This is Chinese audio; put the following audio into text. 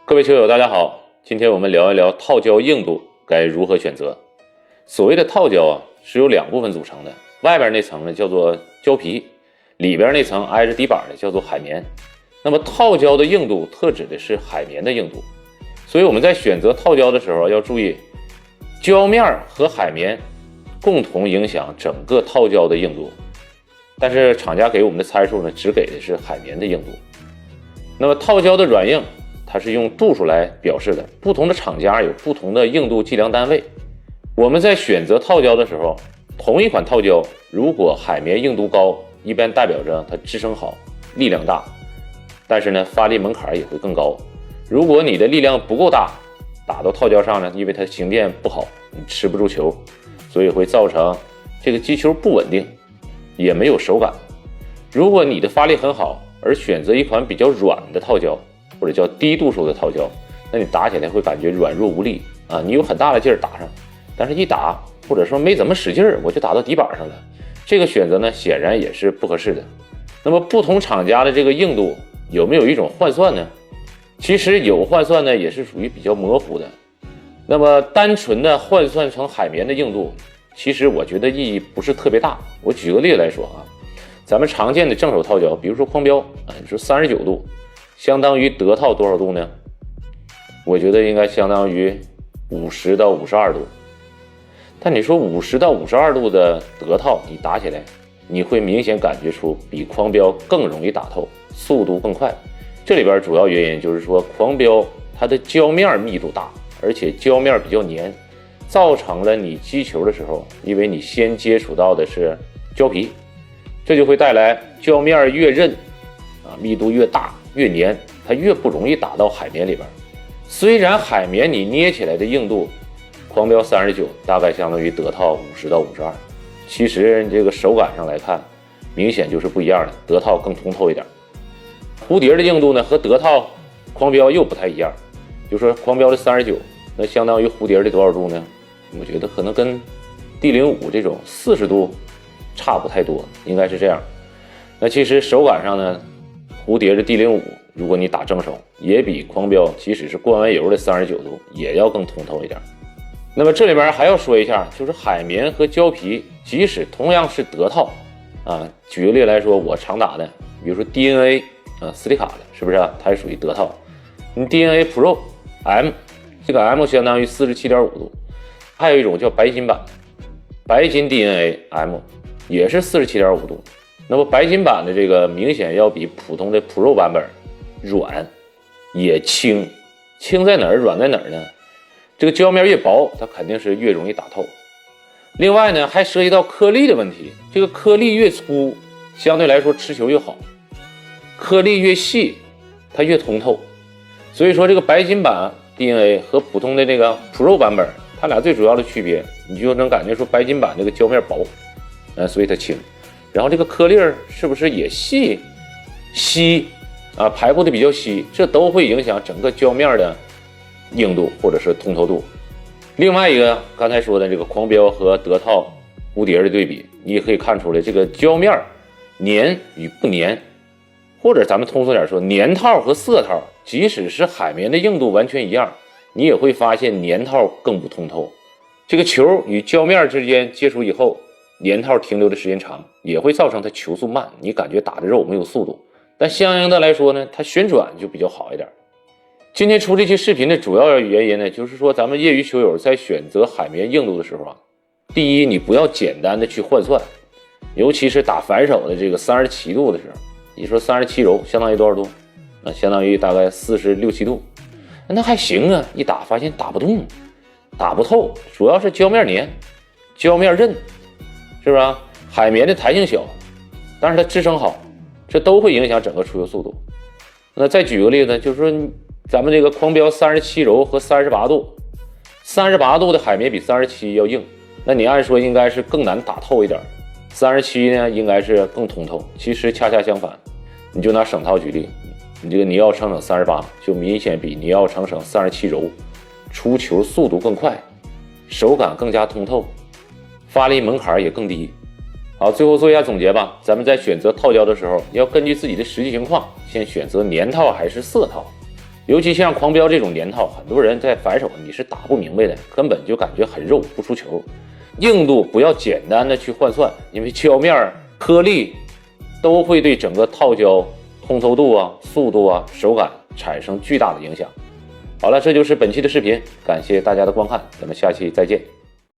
各位球友大家好，今天我们聊一聊套胶硬度该如何选择。所谓的套胶是由两部分组成的，外边那层呢叫做胶皮，里边那层挨着底板的叫做海绵。那么套胶的硬度特指的是海绵的硬度，所以我们在选择套胶的时候要注意，胶面和海绵共同影响整个套胶的硬度，但是厂家给我们的参数呢只给的是海绵的硬度。那么套胶的软硬它是用度数来表示的，不同的厂家有不同的硬度计量单位。我们在选择套胶的时候，同一款套胶如果海绵硬度高，一般代表着它支撑好，力量大，但是呢发力门槛也会更高。如果你的力量不够大，打到套胶上呢，因为它形变不好，你吃不住球，所以会造成这个击球不稳定，也没有手感。如果你的发力很好，而选择一款比较软的套胶，或者叫低度数的套胶，那你打起来会感觉软弱无力啊！你有很大的劲儿打上，但是一打或者说没怎么使劲儿，我就打到底板上了。这个选择呢，显然也是不合适的。那么不同厂家的这个硬度有没有一种换算呢？其实有换算呢，也是属于比较模糊的。那么单纯的换算成海绵的硬度，其实我觉得意义不是特别大。我举个例子来说啊，咱们常见的正手套胶，比如说匡标啊，你说39度。相当于德套多少度呢？我觉得应该相当于50到52度。但你说50到52度的德套，你打起来，你会明显感觉出比匡标更容易打透，速度更快。这里边主要原因就是说，匡标它的胶面密度大，而且胶面比较黏，造成了你击球的时候，因为你先接触到的是胶皮，这就会带来胶面越韧啊，密度越大越黏，它越不容易打到海绵里边。虽然海绵你捏起来的硬度，匡标39大概相当于德套50到52，其实这个手感上来看，明显就是不一样的，德套更通透一点。蝴蝶的硬度呢和德套、匡标又不太一样，就说匡标的39，那相当于蝴蝶的多少度呢？我觉得可能跟 D05 这种40度差不太多，应该是这样。那其实手感上呢，蝴蝶的 D05 如果你打正手，也比匡标即使是灌完油的39度也要更通透一点。那么这里边还要说一下，就是海绵和胶皮即使同样是德套啊，举个例来说，我常打的比如说 DNA 啊，斯里卡的是不是它也属于德套。你 DNA Pro M 这个 M 相当于 47.5 度，还有一种叫白金版，白金 DNA M 也是 47.5 度。那么白金版的这个明显要比普通的 Pro 版本软，也轻。轻在哪儿，软在哪儿呢？这个胶面越薄，它肯定是越容易打透。另外呢，还涉及到颗粒的问题。这个颗粒越粗，相对来说持球越好；颗粒越细，它越通透。所以说，这个白金版 DNA 和普通的这个 Pro 版本，它俩最主要的区别，你就能感觉出白金版这个胶面薄，所以它轻。然后这个颗粒是不是也细啊，排布的比较稀，这都会影响整个胶面的硬度或者是通透度。另外一个刚才说的这个匡标和德套、蝴蝶的对比，你也可以看出来这个胶面粘与不粘，或者咱们通俗点说，粘套和色套，即使是海绵的硬度完全一样，你也会发现粘套更不通透。这个球与胶面之间接触以后，粘套停留的时间长，也会造成它球速慢，你感觉打的肉没有速度。但相应的来说呢，它旋转就比较好一点。今天出这期视频的主要原因呢，就是说咱们业余球友在选择海绵硬度的时候啊，第一，你不要简单的去换算，尤其是打反手的这个37度的时候，你说37柔相当于多少度？那相当于大概46、7度，那还行啊。一打发现打不动，打不透，主要是胶面黏，胶面韧，是不是？海绵的弹性小，但是它支撑好，这都会影响整个出球速度。那再举个例子，就是说咱们这个匡标37柔和38度，38度的海绵比37要硬，那你按说应该是更难打透一点，37呢应该是更通透，其实恰恰相反。你就拿省套举例，你这个尼奥乘省38就明显比尼奥乘省37柔出球速度更快，手感更加通透，发力门槛也更低。好，最后做一下总结吧。咱们在选择套胶的时候，要根据自己的实际情况，先选择粘套还是色套。尤其像狂飙这种连套，很多人在反手你是打不明白的，根本就感觉很肉，不出球。硬度不要简单的去换算，因为胶面、颗粒都会对整个套胶通透度啊、速度啊、手感产生巨大的影响。好了，这就是本期的视频，感谢大家的观看，咱们下期再见。